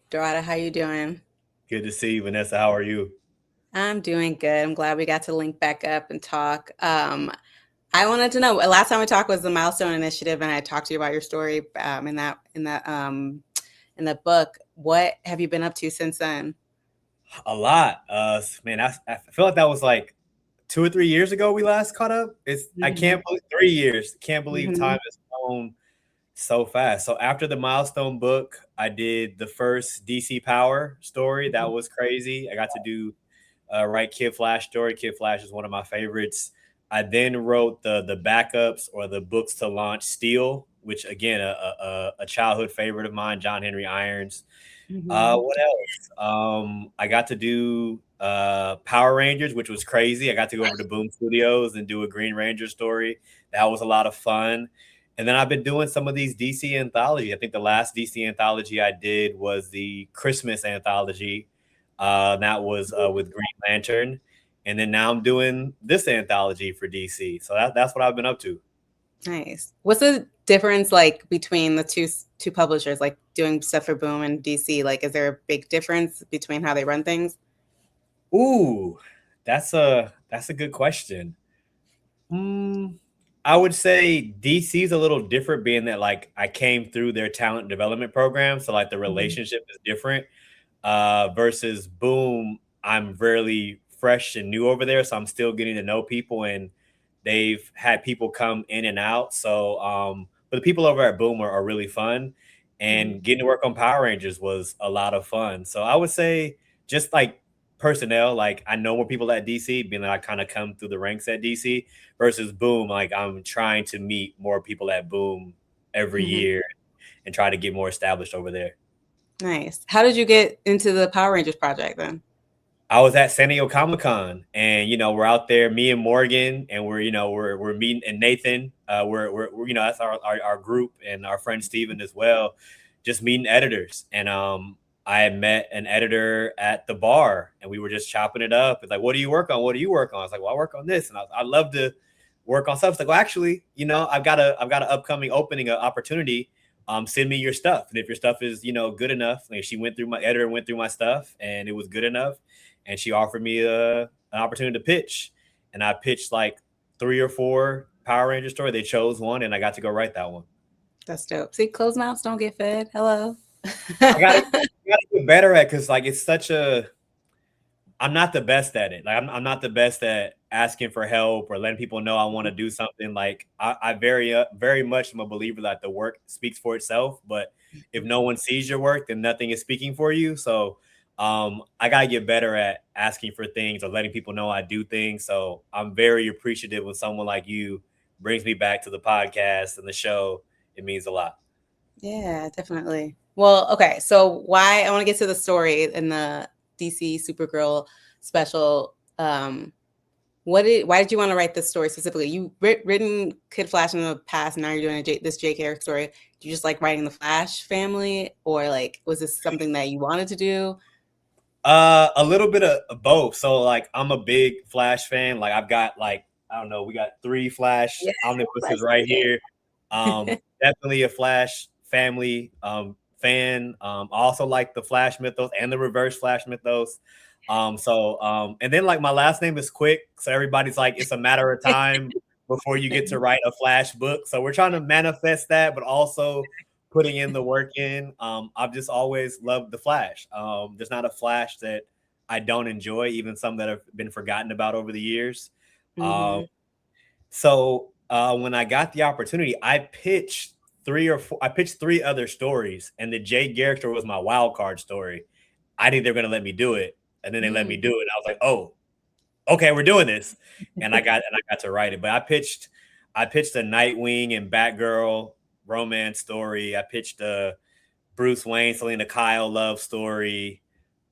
Dorado, how you doing? Good to see you, Vanessa. How are you? I'm doing good. I'm glad we got to link back up and talk. I wanted to know. Last time we talked was the Milestone Initiative, and I talked to you about your story in that book. What have you been up to since then? A lot. Man, I feel like that was like 2 or 3 years ago we last caught up. I Hmm. can't believe 3 years. Can't believe Hmm. time has flown so fast. So after the Milestone book, I did the first DC Power story. That was crazy. I got to do write Kid Flash story. Kid Flash is one of my favorites. I then wrote the backups or the books to launch Steel, which again a childhood favorite of mine, John Henry Irons. Hmm. What else? I got to do Power Rangers, which was crazy. I got to go over to Boom Studios and do a Green Ranger story. That was a lot of fun. And then I've been doing some of these DC anthology. I think the last DC anthology I did was the Christmas anthology. That was with Green Lantern. And then now I'm doing this anthology for DC. So that's what I've been up to. Nice. What's the difference like between the two publishers, like doing stuff for Boom and DC? Like, is there a big difference between how they run things? Ooh, that's a good question. Mm, I would say DC is a little different, being that like I came through their talent development program, so like the Hmm. relationship is different. Versus Boom, I'm really fresh and new over there, so I'm still getting to know people, and they've had people come in and out. So, but the people over at Boom are really fun, Hmm. and getting to work on Power Rangers was a lot of fun. So I would say just like personnel, like I know more people at DC, being that I kind of come through the ranks at DC versus Boom. Like I'm trying to meet more people at Boom every Hmm. year and try to get more established over there. Nice. How did you get into the Power Rangers project then? I was at San Diego Comic Con, and we're out there, me and Morgan, and we're meeting, and Nathan. We're that's our group, and our friend Steven as well, just meeting editors. And I had met an editor at the bar, and we were just chopping it up. It's like, what do you work on? What do you work on? I was like, well, I work on this, and I love to work on stuff. It's like, well, actually, I've got an upcoming opening, an opportunity. Send me your stuff, and if your stuff is good enough, like she went through my editor, went through my stuff, and it was good enough, and she offered me an opportunity to pitch, and I pitched like 3 or 4 Power Ranger stories. They chose one, and I got to go write that one. That's dope. See, closed mouths don't get fed. Hello. I gotta get better at, because like it's such a I'm not the best at it. Like I'm not the best at asking for help or letting people know I want to do something. Like I very much am a believer that the work speaks for itself. But if no one sees your work, then nothing is speaking for you. So I gotta get better at asking for things or letting people know I do things. So I'm very appreciative when someone like you brings me back to the podcast and the show. It means a lot. Yeah, definitely. Well, okay. So why I want to get to the story in the DC Supergirl special. Why did you want to write this story specifically? You written Kid Flash in the past, and now you're doing this Jay Garrick story. Do you just like writing the Flash family, or like was this something that you wanted to do? A little bit of both. So like I'm a big Flash fan. Like I've got like I don't know, we got 3 Flash Yeah, omnibuses Flash. right here. Definitely a Flash family fan. I also like the Flash mythos and the reverse Flash mythos. And then like my last name is Quick, so everybody's like it's a matter of time before you get to write a Flash book. So we're trying to manifest that, but also putting in the work in. I've just always loved the Flash. There's not a Flash that I don't enjoy, even some that have been forgotten about over the years. Um, Hmm. when I got the opportunity, I pitched 3 other stories, and the Jay Garrick story was my wild card story. I think they're going to let me do it, and then they let me do it. I was like, oh, okay, we're doing this, and I got to write it. But I pitched a Nightwing and Batgirl romance story. I pitched a Bruce Wayne, Selena Kyle love story.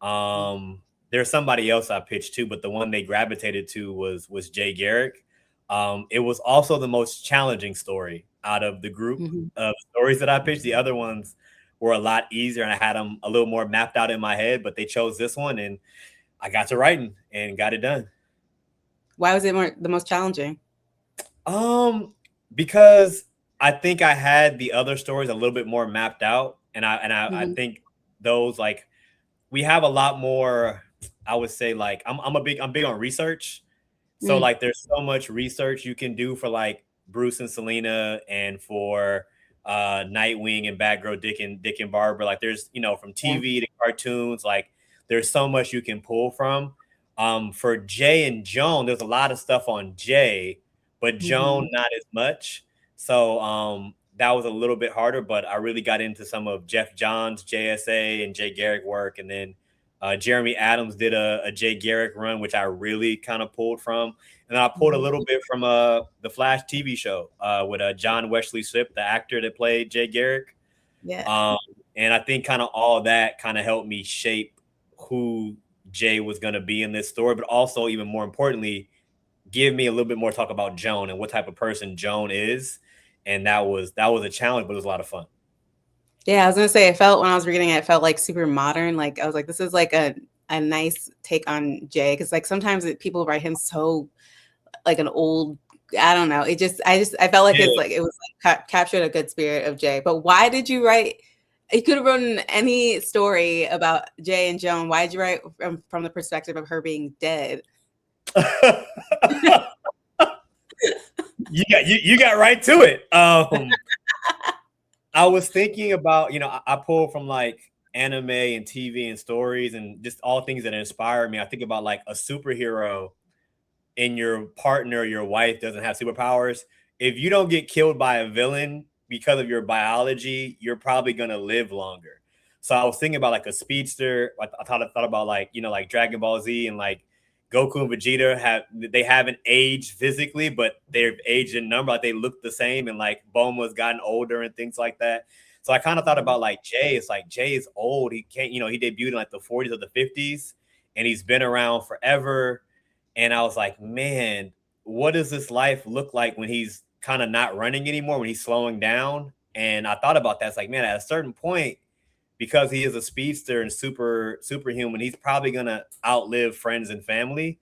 There's somebody else I pitched too, but the one they gravitated to was Jay Garrick. It was also the most challenging story out of the group Hmm. of stories that I pitched. The other ones were a lot easier, and I had them a little more mapped out in my head. But they chose this one, and I got to writing and got it done. Why was it the most challenging? Um, because I think I had the other stories a little bit more mapped out, and I Hmm. think those, like, we have a lot more, I would say, like, I'm big on research. So Mm, like there's so much research you can do for like Bruce and Selena and for Nightwing and Batgirl Dick and Barbara. Like there's, you know, from yeah. TV to cartoons, like there's so much you can pull from. For Jay and Joan, there's a lot of stuff on Jay, but Joan Mhm. not as much. So that was a little bit harder, but I really got into some of Jeff Johns, JSA, and Jay Garrick work. And then Jeremy Adams did a Jay Garrick run, which I really kind of pulled from. And then I pulled a Mhm. little bit from the Flash TV show with John Wesley Shipp, the actor that played Jay Garrick. Yeah. Um, and I think kind of all that kind of helped me shape who Jay was going to be in this story, but also even more importantly, give me a little bit more talk about Joan and what type of person Joan is. And that was a challenge, but it was a lot of fun. Yeah, I was gonna say, it felt when I was reading it, it felt like super modern. Like I was like, this is like a nice take on Jay, because like sometimes people write him so like an old. I don't know. I felt like Yeah. it was like captured a good spirit of Jay. But why did you write? You could have written any story about Jay and Joan. Why did you write from the perspective of her being dead? You got right to it. I was thinking about, you know, I pull from like anime and TV and stories and just all things that inspire me. I think about like a superhero and your partner, your wife doesn't have superpowers. If you don't get killed by a villain because of your biology, you're probably gonna live longer. So I was thinking about like a speedster. I thought about like, you know, like Dragon Ball Z and like Goku and Vegeta they haven't aged physically, but they've aged in number. Like they look the same, and like Bulma's gotten older and things like that. So I kind of thought about like Jay. It's like Jay is old. He can't, you know, he debuted in like the 40s or the 50s, and he's been around forever. And I was like, man, what does this life look like when he's kind of not running anymore, when he's slowing down? And I thought about that. It's like, man, at a certain point, because he is a speedster and superhuman, he's probably gonna outlive friends and family.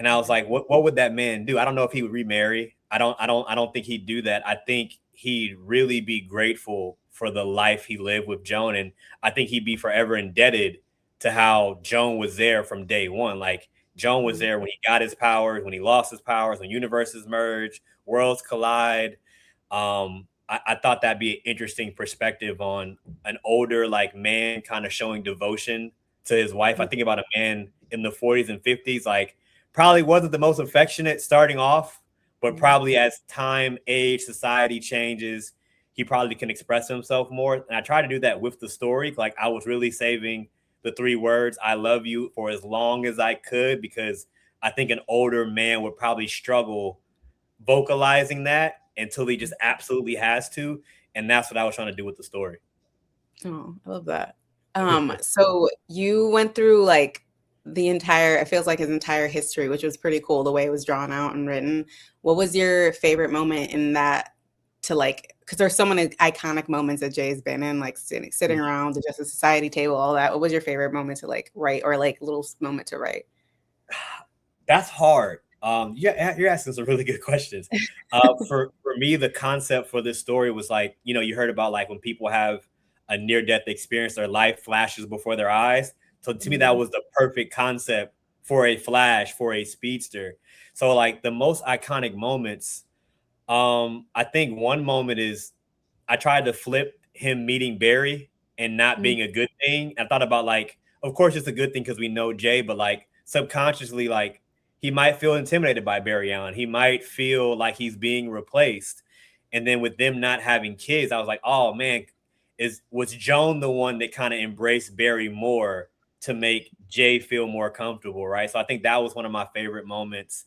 And I was like, what would that man do? I don't know if he would remarry. I don't think he'd do that. I think he'd really be grateful for the life he lived with Joan. And I think he'd be forever indebted to how Joan was there from day one. Like Joan was there when he got his powers, when he lost his powers, when universes merge, worlds collide. I thought that'd be an interesting perspective on an older like man kind of showing devotion to his wife. I think about a man in the 40s and 50s, like probably wasn't the most affectionate starting off, but probably as time, age, society changes, he probably can express himself more. And I try to do that with the story. Like I was really saving the 3 words, I love you, for as long as I could, because I think an older man would probably struggle vocalizing that until he just absolutely has to. And that's what I was trying to do with the story. Oh, I love that. So you went through like the entire, it feels like his entire history, which was pretty cool the way it was drawn out and written. What was your favorite moment in that to like, because there's so many iconic moments that Jay's been in, like sitting around the Justice Society table, all that. What was your favorite moment to like write, or like little moment to write? That's hard. Yeah, you're asking some really good questions. For me, the concept for this story was like, you know, you heard about like when people have a near death experience, their life flashes before their eyes. So to me, that was the perfect concept for a flash, for a speedster. So like the most iconic moments, I think one moment is I tried to flip him meeting Barry and not Mhm. being a good thing. I thought about like, of course, it's a good thing because we know Jay, but like subconsciously, like he might feel intimidated by Barry Allen. He might feel like he's being replaced. And then with them not having kids, I was like, oh man, was Joan the one that kind of embraced Barry more to make Jay feel more comfortable, right? So I think that was one of my favorite moments.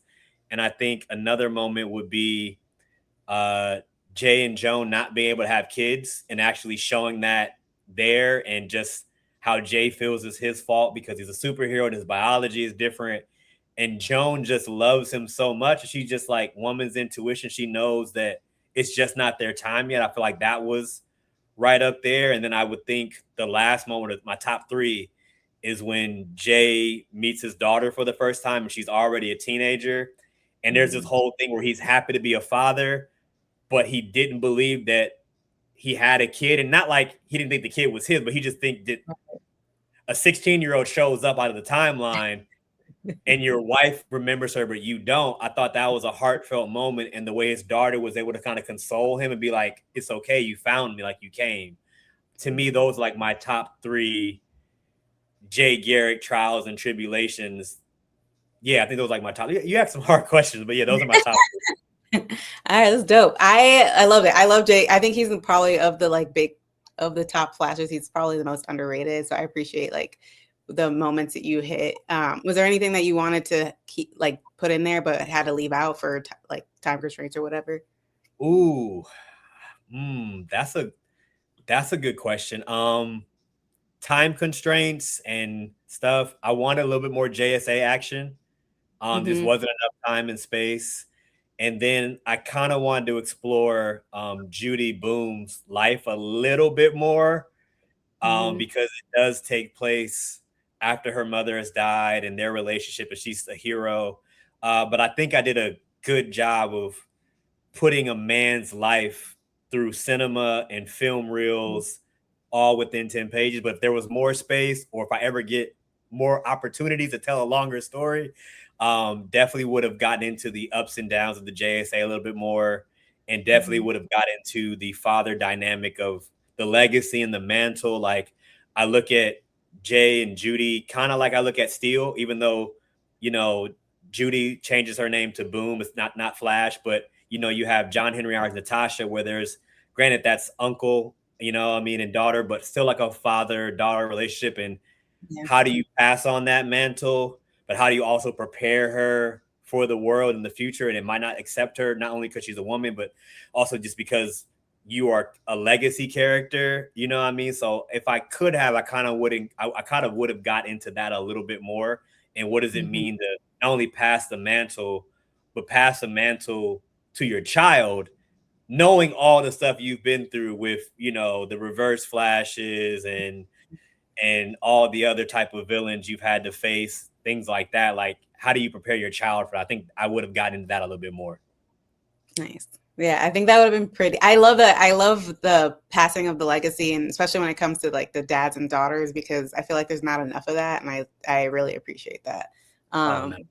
And I think another moment would be uh, Jay and Joan not being able to have kids and actually showing that there, and just how Jay feels is his fault because he's a superhero and his biology is different. And Joan just loves him so much. She's just like woman's intuition. She knows that it's just not their time yet. I feel like that was right up there. And then I would think the last moment of my top 3 is when Jay meets his daughter for the first time and she's already a teenager. And there's this whole thing where he's happy to be a father, but he didn't believe that he had a kid. And not like he didn't think the kid was his, but he just think that a 16-year-old shows up out of the timeline and your wife remembers her, but you don't. I thought that was a heartfelt moment, and the way his daughter was able to kind of console him and be like, "It's okay, you found me, like you came." To me, those are like my top three Jay Garrick trials and tribulations. Yeah, I think those are like my top. You have some hard questions, but yeah, those are my top. All right, that's dope. I love it. I love Jay. I think he's probably of the like big of the top Flashes. He's probably the most underrated. So I appreciate like the moments that you hit. Was there anything that you wanted to keep like put in there but had to leave out for like time constraints or whatever? Ooh, that's a good question. Time constraints and stuff. I wanted a little bit more JSA action. Just Mm-hmm. wasn't enough time and space. And then I kind of wanted to explore Judy Boom's life a little bit more, Mm-hmm. because it does take place after her mother has died and their relationship, and she's a hero. But I think I did a good job of putting a man's life through cinema and film reels all within 10 pages. But if there was more space, or if I ever get more opportunities to tell a longer story, definitely would have gotten into the ups and downs of the JSA a little bit more, and definitely Mm-hmm. would have got into the father dynamic of the legacy and the mantle. Like, I look at Jay and Judy kind of like I look at Steel, even though, you know, Judy changes her name to Boom. It's not Flash, but you have John Henry R. Natasha, where there's, granted, that's uncle, and daughter, but still like a father-daughter relationship. And Yeah. how do you pass on that mantle, but how do you also prepare her for the world in the future? And it might not accept her, not only because she's a woman, but also just because you are a legacy character, you know what I mean? So if I could have, I kind of wouldn't, I kind of would have got into that a little bit more. And what does it Mm-hmm. mean to not only pass the mantle, but pass the mantle to your child, knowing all the stuff you've been through with, the reverse flashes and all the other type of villains you've had to face, things like that. Like, how do you prepare your child for that? I think I would have gotten into that a little bit more. Nice. Yeah, I think that would have been pretty. I love that. I love the passing of the legacy, and especially when it comes to like the dads and daughters, because I feel like there's not enough of that, and I really appreciate that. Oh, nice, Um,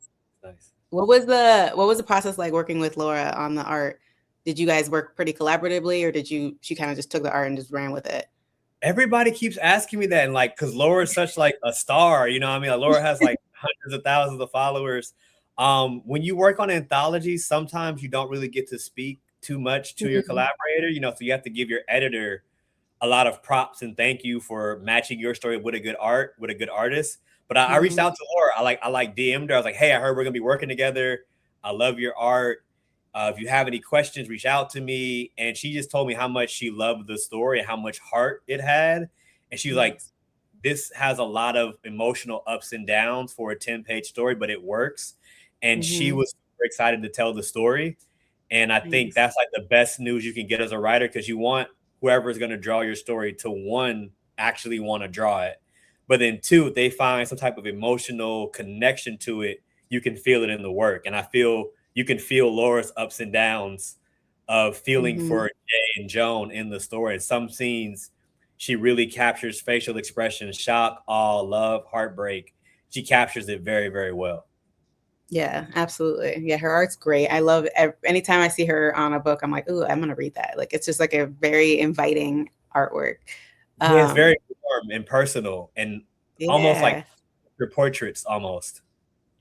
nice. what was the process like working with Laura on the art? Did you guys work pretty collaboratively, or she kind of just took the art and just ran with it? Everybody keeps asking me that, and like, because Laura is such like a star, you know what I mean? Like, Laura has like hundreds of thousands of followers. When you work on anthologies, sometimes you don't really get to speak too much to your Mhm. collaborator, so you have to give your editor a lot of props and thank you for matching your story with a good art, with a good artist. But I reached Mhm. out to Laura. I DM'd her. I was like, hey, I heard we're gonna be working together. I love your art. If you have any questions, reach out to me. And she just told me how much she loved the story and how much heart it had. And she was like, Nice. this has a lot of emotional ups and downs for a 10-page story, but it works. And she Mhm. was super excited to tell the story. And I think Nice. that's like the best news you can get as a writer, because you want whoever is going to draw your story to, one, actually want to draw it, but then two, if they find some type of emotional connection to it, you can feel it in the work. And I feel you can feel Laura's ups and downs of feeling Mhm. for Jay and Joan in the story. In some scenes, she really captures facial expressions: shock, awe, love, heartbreak. She captures it very, very well. Yeah, absolutely. Yeah, her art's great. I love anytime I see her on a book, I'm like, "Ooh, I'm gonna read that." Like, it's just like a very inviting artwork. Yeah, it's Um, very warm and personal and almost like yeah. your portraits almost.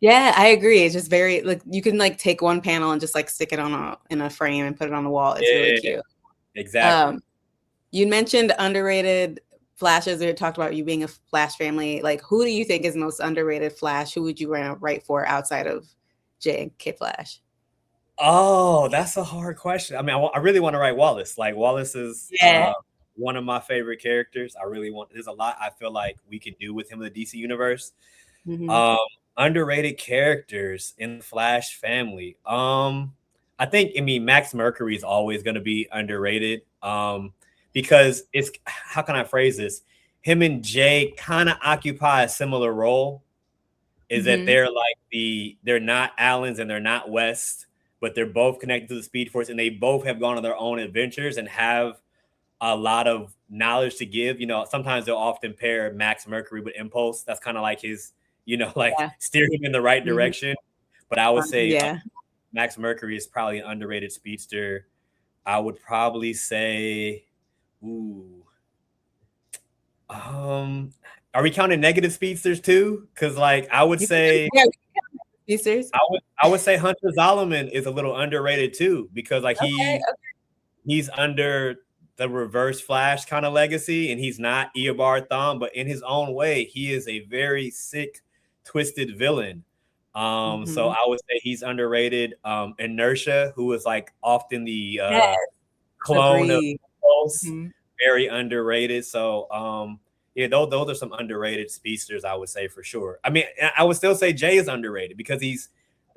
Yeah, I agree. It's just very like you can like take one panel and just like stick it on a in a frame and put it on the wall. It's really Yeah, cute. exactly. Um, you mentioned underrated flashes or talked about you being a Flash family. Like, who do you think is most underrated Flash? Who would you write for outside of J and K Flash? Oh, that's a hard question. I mean, I really want to write Wallace. Like, Wallace is Yeah. one of my favorite characters. I really want. There's a lot I feel like we could do with him in the DC universe. Hmm. Um, Underrated characters in the Flash family. I think, I mean, Max Mercury is always going to be underrated. Because it's, how can I phrase this? Him and Jay kind of occupy a similar role, is that Hmm. they're like they're not Allens and they're not West, but they're both connected to the Speed Force, and they both have gone on their own adventures and have a lot of knowledge to give. Sometimes they'll often pair Max Mercury with Impulse. That's kind of like his, like Yeah. steer him in the right Mhm. direction. But I would say Yeah. Max Mercury is probably an underrated speedster. I would probably say, ooh, are we counting negative speedsters too? Because like I would You can, say, yeah, Pacers. I would say Hunter Zolomon is a little underrated too, because like Okay. he's under the Reverse Flash kind of legacy, and he's not Eobard Thawne, but in his own way, he is a very sick, twisted villain. So Mhm. I would say he's underrated. Inertia, who is like often the Yes, clone of agree. Pulse, Mhm. very underrated. So yeah, those are some underrated speedsters, I would say for sure. I mean, I would still say Jay is underrated because they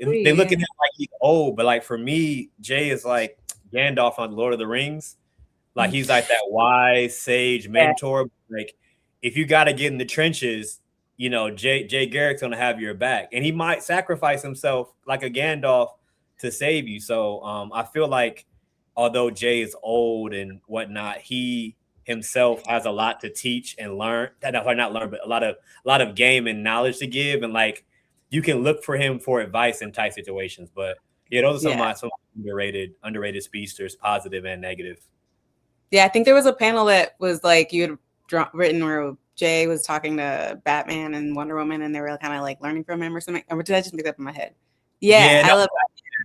Agree, look at yeah. him like he's old, but like for me, Jay is like Gandalf on Lord of the Rings. Like he's like that wise sage Yeah. mentor. Like if you got to get in the trenches, Jay Garrick's gonna have your back, and he might sacrifice himself like a Gandalf to save you. So I feel like although Jay is old and whatnot, he himself has a lot to teach and learn. Not learn, but a lot of game and knowledge to give, and like you can look for him for advice in tight situations. But yeah, those are Yeah. some underrated speedsters, positive and negative. Yeah, I think there was a panel that was like you had written where Jay was talking to Batman and Wonder Woman, and they were kind of like learning from him or something. Or did I just make that up in my head? Yeah, Yeah, I no, love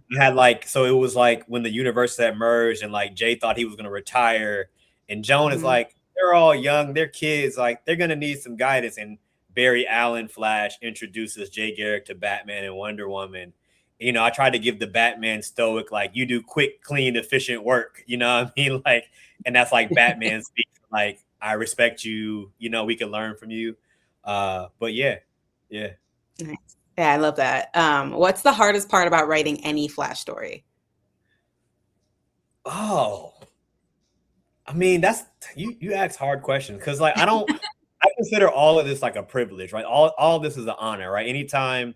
you had like so it was like when the universe had merged and like Jay thought he was gonna retire, and Joan that. is Mhm. like, they're all young, they're kids, like they're gonna need some guidance. And Barry Allen Flash introduces Jay Garrick to Batman and Wonder Woman. I tried to give the Batman stoic, like you do quick, clean, efficient work. You know what I mean? Like, and that's like Batman speaks, like, I respect you, we can learn from you. But yeah, yeah. Nice. Yeah, I love that. What's the hardest part about writing any Flash story? Oh, I mean, that's you ask hard questions because like I consider all of this like a privilege, right? All of this is an honor, right? Anytime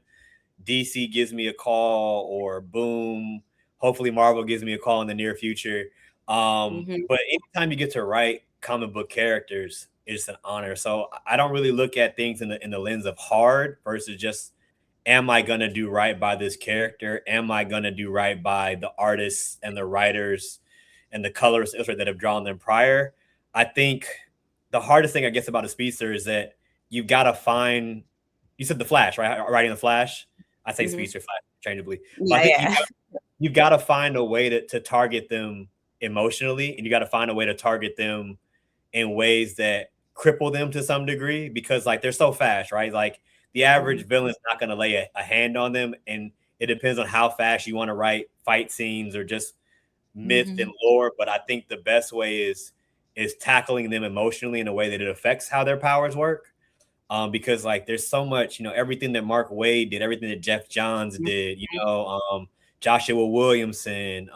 DC gives me a call or boom, hopefully Marvel gives me a call in the near future. Mhm. But anytime you get to write comic book characters, it's an honor. So I don't really look at things in the lens of hard versus just, am I gonna do right by this character? Am I gonna do right by the artists and the writers and the colorists that have drawn them prior? I think the hardest thing I guess about a speedster is that you've got to find. You said the Flash, right? Writing the Flash. I say Mhm. speedster, Flash, interchangeably. But I Yeah, think yeah. you've got to find a way to target them emotionally, and you got to find a way to target them in ways that cripple them to some degree, because like they're so fast, right? Like the Mhm. average villain's not going to lay a hand on them, and it depends on how fast you want to write fight scenes or just myth and Mhm. lore. But I think the best way is tackling them emotionally in a way that it affects how their powers work. Because like there's so much, everything that Mark Waid did, everything that Jeff Johns did, Joshua Williamson.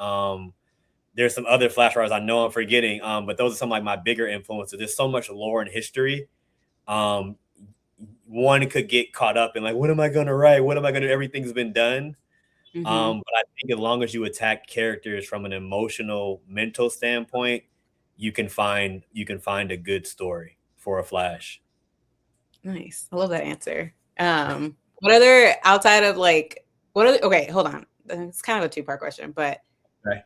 There's some other Flash writers I know I'm forgetting, but those are some like my bigger influences. There's so much lore and history. Um, One could get caught up in like, what am I gonna write? What am I gonna do? Everything's been done. Mhm. But I think as long as you attack characters from an emotional, mental standpoint, you can find a good story for a Flash. Nice. I love that answer. What other outside of like what other okay, hold on. It's kind of a two-part question, but Right.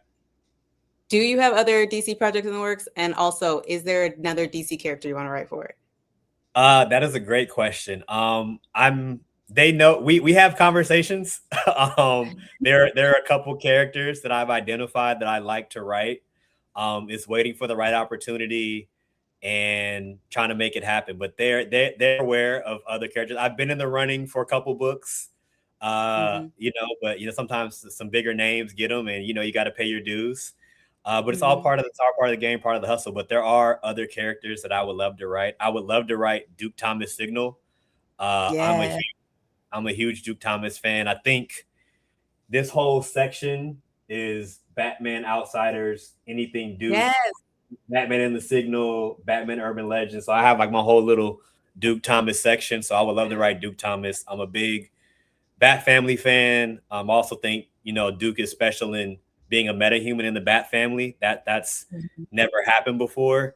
do you have other DC projects in the works? And also, is there another DC character you want to write for it? That is a great question. They know we have conversations. There are a couple characters that I've identified that I like to write. It's waiting for the right opportunity and trying to make it happen. But they're aware of other characters. I've been in the running for a couple books. Mhm. But sometimes some bigger names get them, and you got to pay your dues. But Mhm. it's all part of the game, part of the hustle. But there are other characters that I would love to write. I would love to write Duke Thomas Signal. Uh, I'm a Yeah. huge, I'm a huge Duke Thomas fan. I think this whole section is Batman Outsiders, anything Duke, Yes. Batman in the Signal, Batman Urban Legends. So I have like my whole little Duke Thomas section. So I would love to write Duke Thomas. I'm a big Bat Family fan. I also think Duke is special in being a metahuman in the Bat family. That's Mhm. never happened before.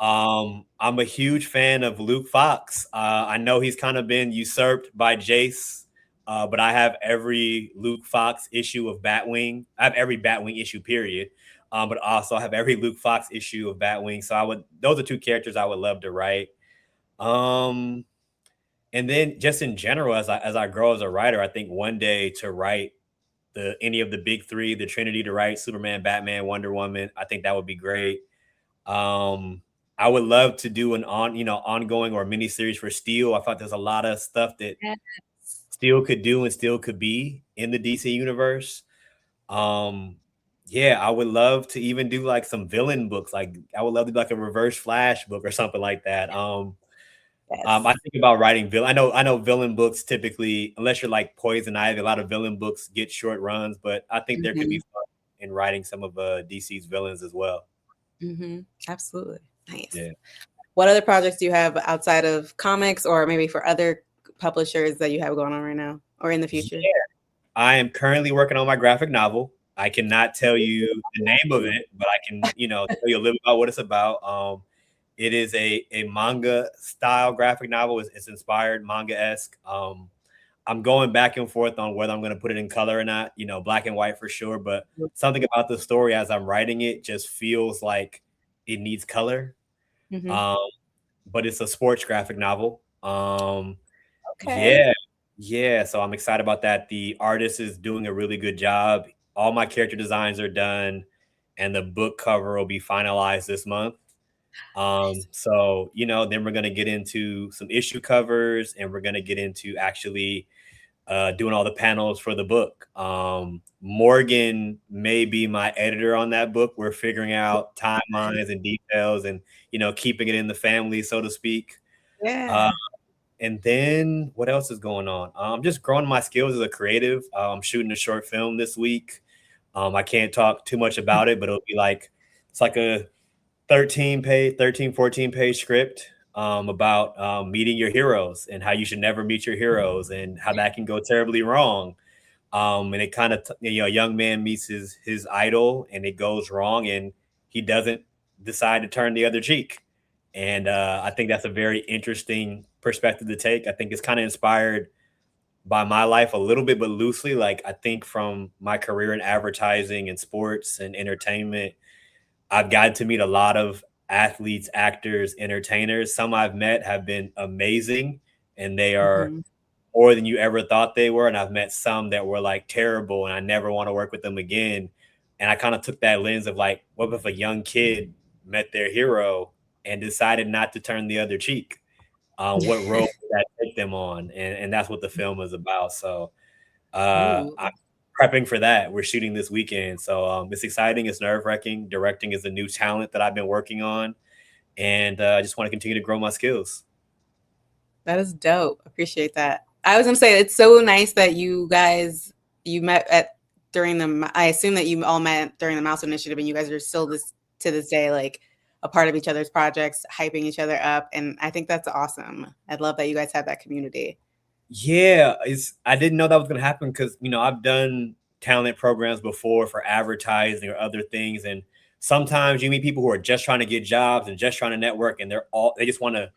I'm a huge fan of Luke Fox. I know he's kind of been usurped by Jace, but I have every Luke Fox issue of Batwing. I have every Batwing issue, period. But also I have every Luke Fox issue of Batwing. So those are two characters I would love to write. Um, and then just in general, as I grow as a writer, I think one day to write any of the big three, the Trinity, to write Superman, Batman, Wonder Woman. I think that would be great. Um, I would love to do an ongoing or mini series for Steel. I thought there's a lot of stuff that Yes. Steel could do and Steel could be in the DC universe. Um, yeah, I would love to even do like some villain books. Like I would love to do like a Reverse Flash book or something like that. I Yes. think about writing villain. I know villain books typically, unless you're like Poison Ivy, a lot of villain books get short runs. But I think there could be Mhm. fun in writing some of DC's villains as well. Mhm. Absolutely. Nice. Yeah. What other projects do you have outside of comics or maybe for other publishers that you have going on right now or in the future? Yeah. I am currently working on my graphic novel. I cannot tell you the name of it, but I can, tell you a little about what it's about. It is a manga style graphic novel. It's inspired manga esque. I'm going back and forth on whether I'm going to put it in color or not. Black and white for sure, but something about the story as I'm writing it just feels like it needs color. Mhm. Um, but it's a sports graphic novel. Okay. Yeah, yeah. So I'm excited about that. The artist is doing a really good job. All my character designs are done, and the book cover will be finalized this month. So then we're gonna get into some issue covers, and we're gonna get into actually doing all the panels for the book. Morgan may be my editor on that book. We're figuring out timelines and details, and keeping it in the family, so to speak. Uh, Yeah. and then what else is going on? I'm just growing my skills as a creative. I'm shooting a short film this week. I can't talk too much about it, but it's like a 14 page script about meeting your heroes and how you should never meet your heroes and how that can go terribly wrong. And it kind of, a young man meets his idol and it goes wrong and he doesn't decide to turn the other cheek. And I think that's a very interesting perspective to take. I think it's kind of inspired by my life a little bit, but loosely. Like I think from my career in advertising and sports and entertainment, I've gotten to meet a lot of athletes, actors, entertainers. Some I've met have been amazing and they are Mhm. more than you ever thought they were. And I've met some that were like terrible and I never want to work with them again. And I kind of took that lens of like, what if a young kid met their hero and decided not to turn the other cheek? What road would that take them on? And that's what the film is about. So Ooh, I'm prepping for that. We're shooting this weekend. So it's exciting. It's nerve wracking. Directing is a new talent that I've been working on. And I just want to continue to grow my skills. that is dope. Appreciate that. I was gonna say it's so nice that you met at during the. I assume that you all met during the Mouse Initiative, and you guys are still this to this day like a part of each other's projects, hyping each other up, and I think that's awesome. I love that you guys have that community. Yeah, I didn't know that was gonna happen because I've done talent programs before for advertising or other things, and sometimes you meet people who are just trying to get jobs and just trying to network, and they just want to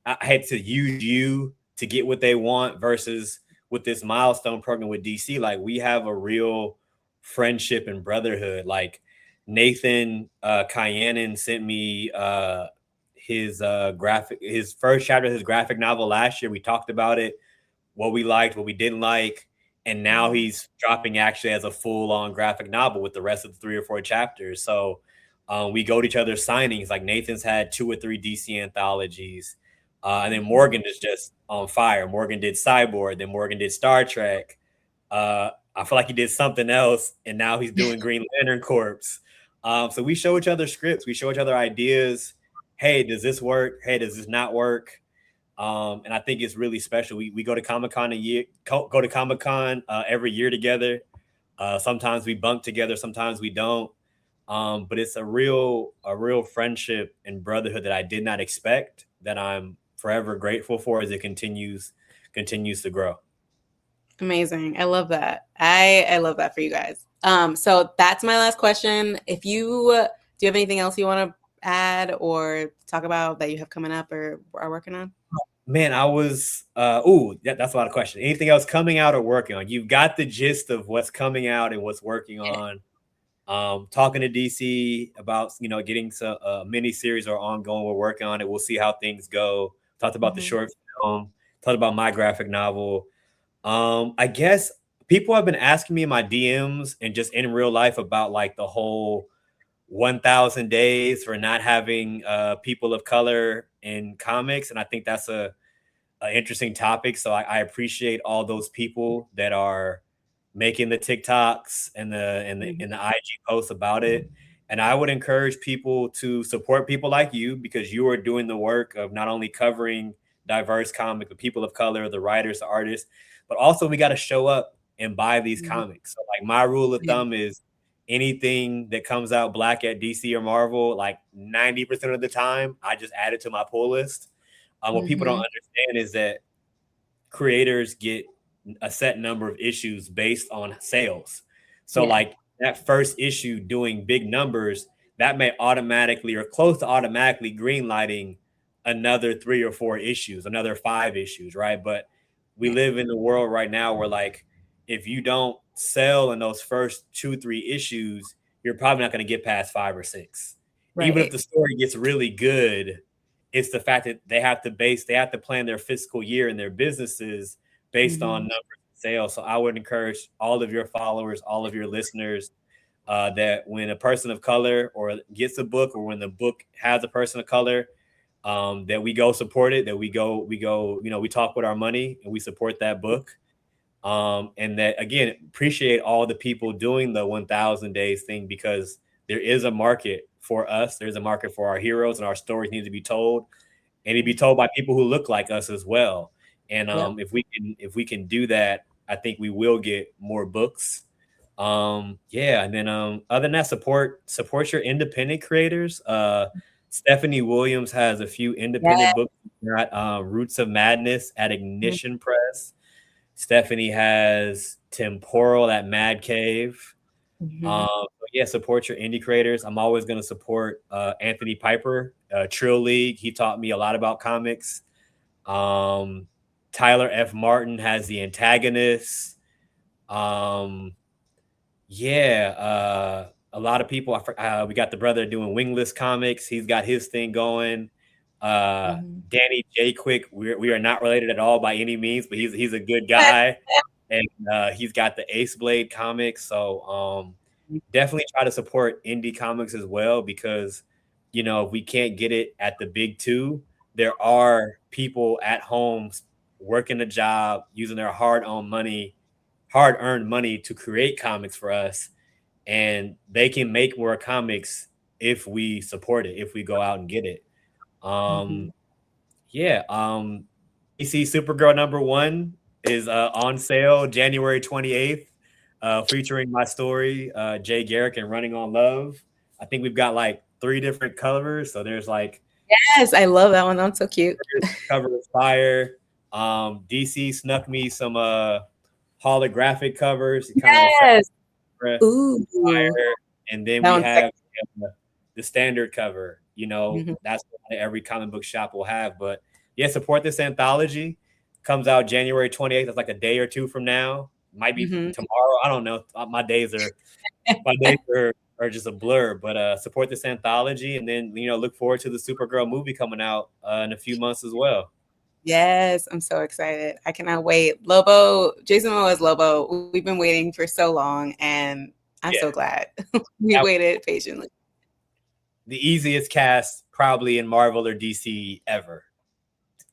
I had to use you to get what they want versus with this milestone program with DC, like we have a real friendship and brotherhood. Like Nathan Kyanin sent me his first chapter of his graphic novel last year. We talked about it, what we liked, what we didn't like. And now Yeah. he's dropping actually as a full on graphic novel with the rest of the 3 or 4 chapters. So we go to each other's signings. Like Nathan's had 2 or 3 DC anthologies. And then Morgan is just on fire. Morgan did Cyborg, then Morgan did Star Trek. I feel like he did something else, and now he's doing Green Lantern Corps. So we show each other scripts, we show each other ideas. Hey, does this work? Hey, does this not work? And I think it's really special. We go to Comic Con go to Comic Con every year together. Sometimes we bunk together, sometimes we don't. But it's a real friendship and brotherhood that I did not expect. That I'm forever grateful for as it continues to grow. Amazing. I love that. I love that for you guys. So that's my last question. If you do you have anything else you want to add or talk about that you have coming up or are working on? Man, I was that's a lot of questions. Anything else coming out or working on? You've got the gist of what's coming out and what's working Yeah. on. Talking to DC about getting some mini series or ongoing. We're working on it. We'll see how things go. Talked about the Mm-hmm. short film. Talked about my graphic novel. I guess people have been asking me in my DMs and just in real life about like the whole 1,000 days for not having people of color in comics, and I think that's an interesting topic. So I appreciate all those people that are making the TikToks and Mm-hmm. the IG posts about it. And I would encourage people to support people like you because you are doing the work of not only covering diverse comic, the people of color, the writers, the artists, but also we got to show up and buy these Mm-hmm. comics. So like my rule of Yeah. thumb is anything that comes out black at DC or Marvel, like 90% of the time, I just add it to my pull list. What people don't Mm-hmm. understand is that creators get a set number of issues based on sales. So, Yeah. like that first issue doing big numbers, that may automatically or close to automatically green lighting another 3 or 4 issues, another 5 issues, right? But we Yeah. live in a world right now where, like, if you don't sell in those first 2, 3 issues, you're probably not going to get past 5 or 6. Even if Right. the story gets really good, it's the fact that they have to plan their fiscal year and their businesses based on Mm-hmm. numbers of sales. So I would encourage all of your followers, all of your listeners, that when a person of color or gets a book, or when the book has a person of color, that we go support it, that we go, we talk with our money and we support that book. And that again, appreciate all the people doing the 1,000 days thing because there is a market for us. There's a market for our heroes, and our stories need to be told, and to be told by people who look like us as well. And Yep. if we can do that, I think we will get more books. Yeah, and then other than that, support your independent creators. Stephanie Williams has a few Yeah. independent books. Got Roots of Madness at Ignition Press. Stephanie has Temporal at Mad Cave. Mm-hmm. But yeah, support your indie creators. I'm always going to support Anthony Piper, Trill League. He taught me a lot about comics. Um, Tyler F. Martin has The Antagonist. Um, yeah, a lot of people. We got the brother doing Wingless Comics. He's got his thing going. Mm-hmm. Danny J. Quick. We are not related at all by any means, but he's a good guy, and he's got the Ace Blade comics. So definitely try to support indie comics as well because if we can't get it at the big two, there are people at home working a job using their hard-earned money to create comics for us, and they can make more comics if we support it, if we go out and get it. Mm-hmm. Um, yeah. DC Supergirl #1 is on sale January 28th, featuring my story, Jay Garrick and Running on Love. I think we've got like 3 different covers. So there's like Yes, I love that one. That's so cute. cover with fire. DC snuck me some holographic covers, kind of Yes. effect Ooh. fire, and then That we one's have sexy. the standard cover. Mhm. That's what every comic book shop will have. But yeah, support this anthology. Comes out January 28th. That's like a day or two from now. Might be Mhm. tomorrow. I don't know. My days are just a blur. But support this anthology, and then look forward to the Supergirl movie coming out in a few months as well. Yes, I'm so excited. I cannot wait. Lobo, Jason Momoa's Lobo. We've been waiting for so long, and I'm Yeah, so glad we that, waited patiently. the easiest cast probably in Marvel or DC ever.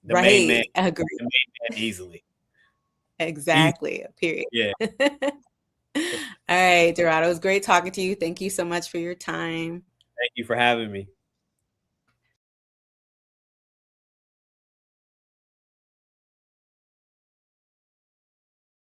The main man, Right. I agree. the main man easily. Easy. Exactly. Period. Yeah. All right, Dorado. It was great talking to you. Thank you so much for your time. Thank you for having me.